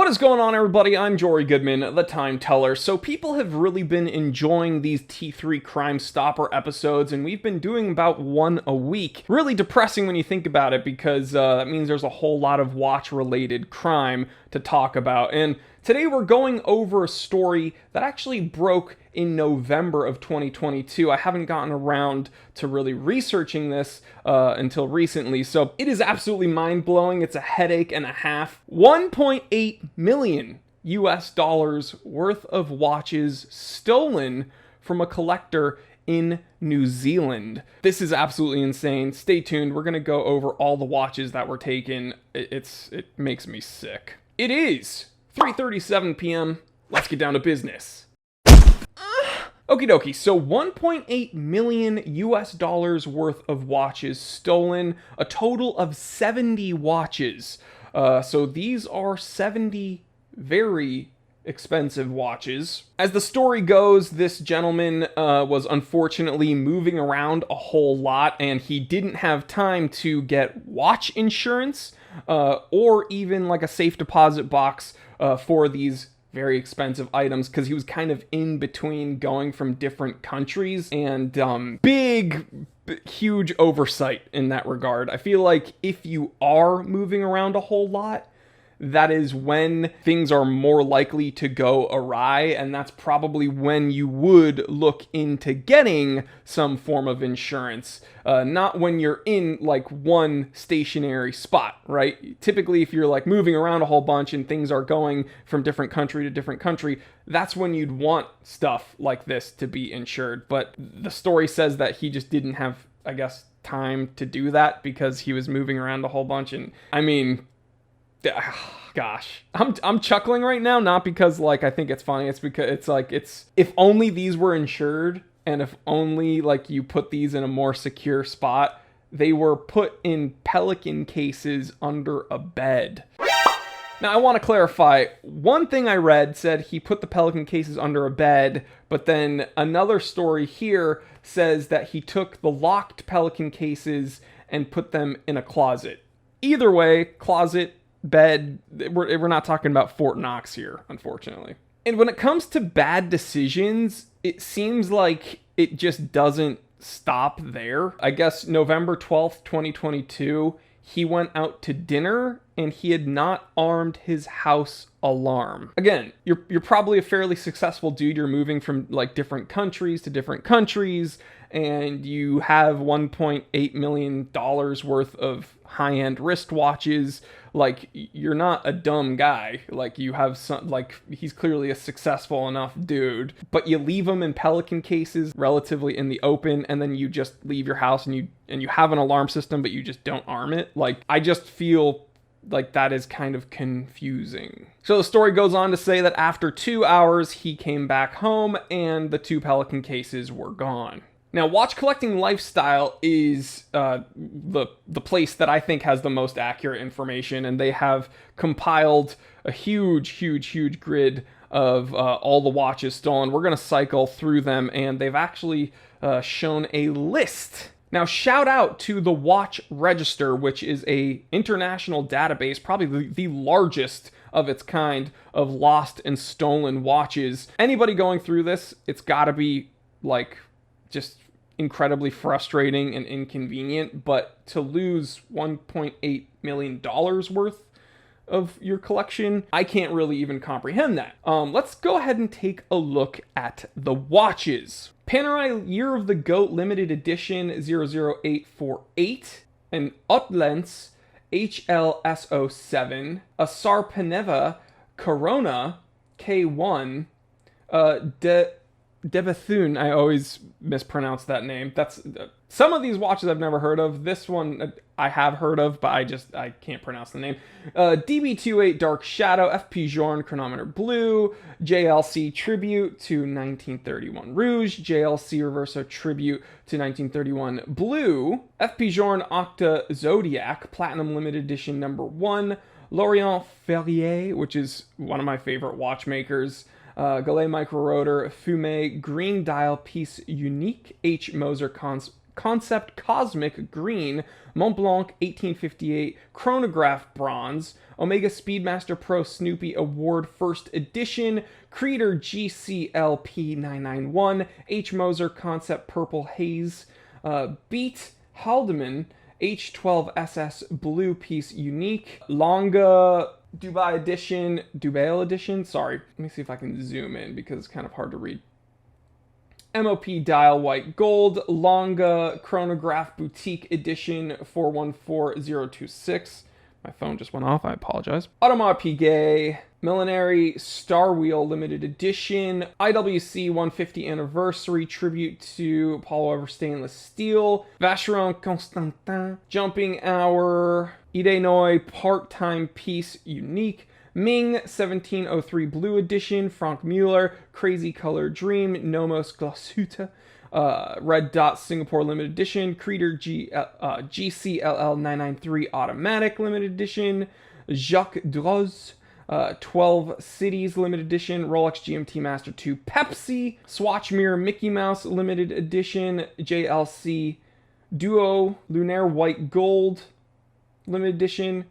What is going on, everybody? I'm Jory Goodman, the Time Teller. So people have really been enjoying these T3 Crime Stopper episodes, and we've been doing about one a week. Really depressing when you think about it, because that means there's a whole lot of watch-related crime to talk about. And today we're going over a story that actually broke in November of 2022. I haven't gotten around to really researching this until recently, so it is absolutely mind-blowing. It's a headache and a half. 1.8 million US dollars worth of watches stolen from a collector in New Zealand. This is absolutely insane. Stay tuned. We're going to go over all the watches that were taken. It makes me sick. It is 3:37 p.m. Let's get down to business. Okie dokie, so 1.8 million US dollars worth of watches stolen, a total of 70 watches. So these are 70 very expensive watches. As the story goes, this gentleman was unfortunately moving around a whole lot, and he didn't have time to get watch insurance or even like a safe deposit box for these very expensive items, because he was kind of in between going from different countries, and huge oversight in that regard. I feel like if you are moving around a whole lot, that is when things are more likely to go awry, and that's probably when you would look into getting some form of insurance, not when you're in like one stationary spot, right? Typically, if you're like moving around a whole bunch and things are going from different country to different country, that's when you'd want stuff like this to be insured. But the story says that he just didn't have, I guess, time to do that because he was moving around a whole bunch. And I mean, gosh, I'm chuckling right now, not because like I think it's funny. It's because it's if only these were insured, and if only like you put these in a more secure spot. They were put in Pelican cases under a bed. Now I want to clarify, one thing I read said he put the Pelican cases under a bed, but then another story here says that he took the locked Pelican cases and put them in a closet. Either way, closet, bed, we're not talking about Fort Knox here, unfortunately. And when it comes to bad decisions, it seems like it just doesn't stop there. I guess November 12th, 2022, he went out to dinner and he had not armed his house alarm. Again, you're probably a fairly successful dude. You're moving from like different countries to different countries, and you have $1.8 million worth of high-end wristwatches. Like, you're not a dumb guy. Like, you have some, like, he's clearly a successful enough dude, but you leave them in Pelican cases relatively in the open, and then you just leave your house and you have an alarm system, but you just don't arm it. Like, I just feel like that is kind of confusing. So the story goes on to say that after 2 hours, he came back home and the 2 Pelican cases were gone. Now, Watch Collecting Lifestyle is the place that I think has the most accurate information, and they have compiled a huge grid of all the watches stolen. We're going to cycle through them, and they've actually shown a list. Now, shout out to the Watch Register, which is a international database, probably the largest of its kind, of lost and stolen watches. Anybody going through this, it's got to be like just incredibly frustrating and inconvenient, but to lose $1.8 million worth of your collection, I can't really even comprehend that. Let's go ahead and take a look at the watches. Panerai Year of the Goat Limited Edition 00848, an Ottlenz HLS07, a Sarpaneva Corona K1, Debethune, I always mispronounce that name. That's some of these watches I've never heard of. This one I have heard of, but I can't pronounce the name. DB28 Dark Shadow, FP Journe Chronometer Blue, JLC Tribute to 1931 Rouge, JLC Reverso Tribute to 1931 Blue, FP Journe Octa Zodiac Platinum Limited Edition number 1, Lorient Ferrier, which is one of my favorite watchmakers, Gallet Micro Rotor, Fume, Green Dial Piece Unique, H. Moser Concept Cosmic Green, Montblanc 1858 Chronograph Bronze, Omega Speedmaster Pro Snoopy Award First Edition, Creator GCLP 991, H. Moser Concept Purple Haze, Beat Haldeman H12SS Blue Piece Unique, Longa Dubai Edition, sorry. Let me see if I can zoom in because it's kind of hard to read. MOP Dial White Gold, Longa Chronograph Boutique Edition 414026. My phone just went off, I apologize. Audemars Piguet, Millenary Star Wheel Limited Edition, IWC 150 Anniversary Tribute to Paul Weber Stainless Steel, Vacheron Constantin, Jumping Hour, Idenoy Part-Time Piece Unique, Ming 1703 Blue Edition, Frank Mueller, Crazy Color Dream, Nomos Glashütte, Red Dot Singapore Limited Edition, Creator GCLL 993 Automatic Limited Edition, Jacques Droz, 12 Cities Limited Edition, Rolex GMT Master 2 Pepsi, Swatch Mirror Mickey Mouse Limited Edition, JLC Duo Lunaire White Gold Limited Edition,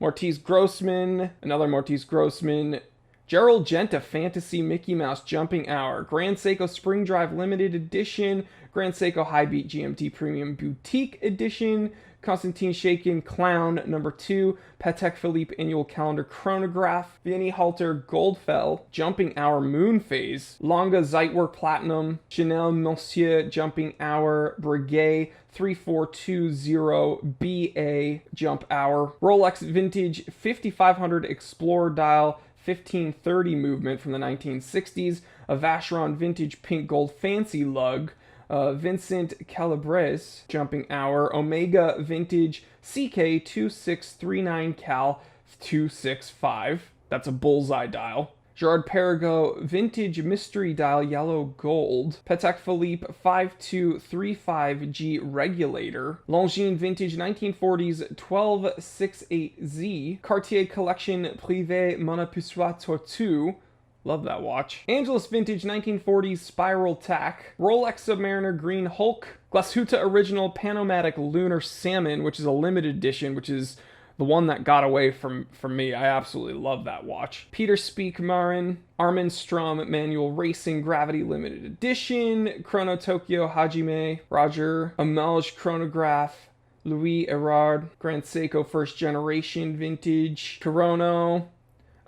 Mortiz Grossman, another Mortiz Grossman, Gerald Genta Fantasy Mickey Mouse Jumping Hour, Grand Seiko Spring Drive Limited Edition, Grand Seiko High Beat GMT Premium Boutique Edition, Konstantin Shakin Clown number 2, Patek Philippe Annual Calendar Chronograph, Vianney Halter Goldfell Jumping Hour Moon Phase, Longa Zeitwerk Platinum, Chanel Monsieur Jumping Hour, Breguet 3420 BA Jump Hour, Rolex Vintage 5500 Explorer Dial 1530 movement from the 1960s, a Vacheron Vintage Pink Gold Fancy Lug, Vincent Calabres Jumping Hour, Omega Vintage CK2639 Cal 265. That's a bullseye dial. Gerard Perregaux Vintage Mystery Dial Yellow Gold, Patek Philippe 5235G Regulator, Longines Vintage 1940s 1268Z, Cartier Collection Privé Monopusois Tortue, love that watch, Angelus Vintage 1940s Spiral Tack, Rolex Submariner Green Hulk, Glashütte Original Panomatic Lunar Salmon, which is a limited edition, which is the one that got away from me. I absolutely love that watch. Peter Speak Marin, Armin Strom Manual Racing Gravity Limited Edition, Chrono Tokyo Hajime, Roger Amelge Chronograph, Louis Erard, Grand Seiko First Generation Vintage, Corono,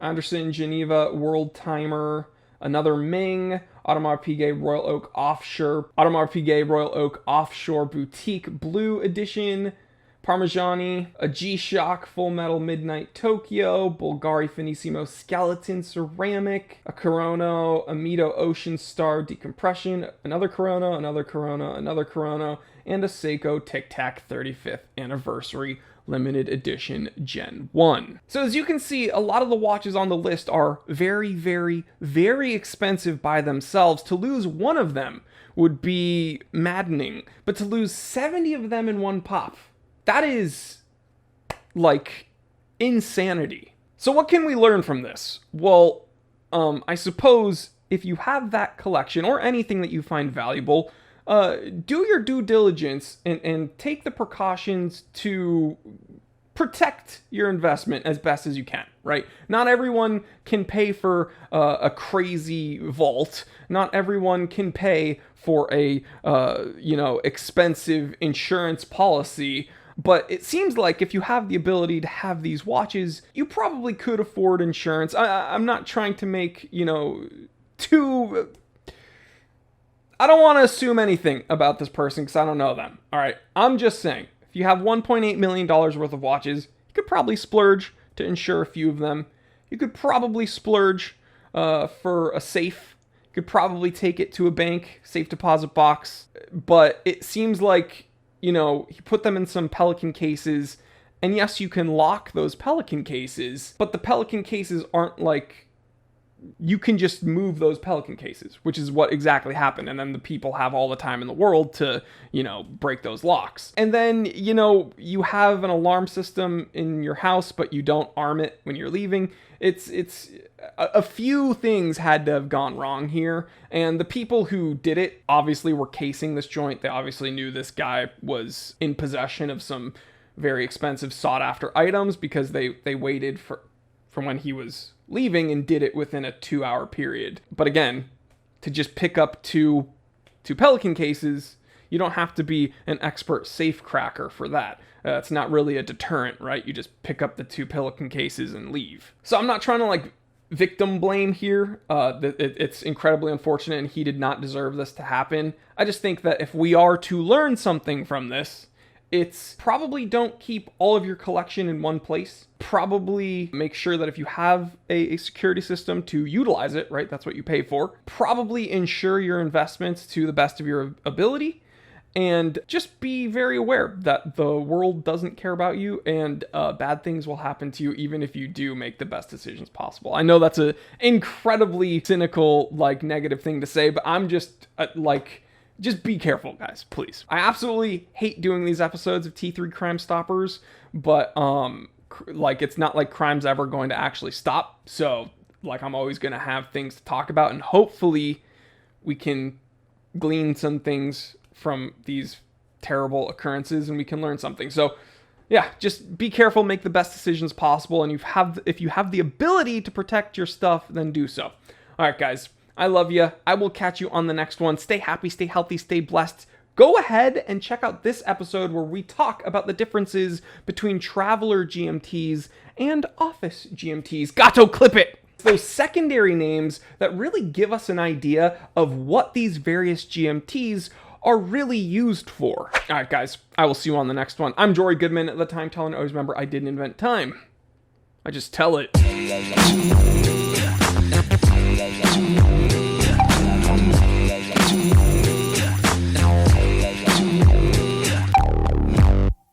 Anderson Geneva World Timer, another Ming, Audemars Piguet Royal Oak Offshore Boutique Blue Edition, Parmigiani, a G-Shock Full Metal Midnight Tokyo, Bulgari Finissimo Skeleton Ceramic, a Corono, a Mito Ocean Star Decompression, another Corono, and a Seiko Tic Tac 35th Anniversary Limited Edition Gen 1. So as you can see, a lot of the watches on the list are very, very, very expensive by themselves. To lose one of them would be maddening, but to lose 70 of them in one pop, that is, like, insanity. So what can we learn from this? Well, I suppose if you have that collection, or anything that you find valuable, do your due diligence and take the precautions to protect your investment as best as you can, right? Not everyone can pay for a crazy vault. Not everyone can pay for a, expensive insurance policy. But it seems like if you have the ability to have these watches, you probably could afford insurance. I'm not trying to make, too... I don't want to assume anything about this person because I don't know them. All right, I'm just saying, if you have $1.8 million worth of watches, you could probably splurge to insure a few of them. You could probably splurge for a safe. You could probably take it to a bank, safe deposit box. But it seems like, you put them in some Pelican cases, and yes, you can lock those Pelican cases, but the Pelican cases aren't like you can just move those Pelican cases, which is what exactly happened. And then the people have all the time in the world to, break those locks. And then, you have an alarm system in your house, but you don't arm it when you're leaving. It's a few things had to have gone wrong here. And the people who did it obviously were casing this joint. They obviously knew this guy was in possession of some very expensive sought after items, because they waited from when he was leaving and did it within a 2-hour period. But again, to just pick up two Pelican cases, you don't have to be an expert safe cracker for that. It's not really a deterrent, right? You just pick up the 2 Pelican cases and leave. So I'm not trying to victim blame here. It's incredibly unfortunate and he did not deserve this to happen. I just think that if we are to learn something from this, it's probably don't keep all of your collection in one place. Probably make sure that if you have a security system, to utilize it, right? That's what you pay for. Probably ensure your investments to the best of your ability. And just be very aware that the world doesn't care about you, and bad things will happen to you even if you do make the best decisions possible. I know that's an incredibly cynical, negative thing to say, but I'm just just be careful, guys, please. I absolutely hate doing these episodes of T3 Crime Stoppers, but it's not like crime's ever going to actually stop. So I'm always going to have things to talk about, and hopefully we can glean some things from these terrible occurrences and we can learn something. So yeah, just be careful, make the best decisions possible, and if you have the ability to protect your stuff, then do so. All right, guys, I love you. I will catch you on the next one. Stay happy, stay healthy, stay blessed. Go ahead and check out this episode where we talk about the differences between traveler GMTs and office GMTs. Gato, clip it! Those secondary names that really give us an idea of what these various GMTs are really used for. All right, guys, I will see you on the next one. I'm Jory Goodman, the Time Teller, and always remember, I didn't invent time. I just tell it.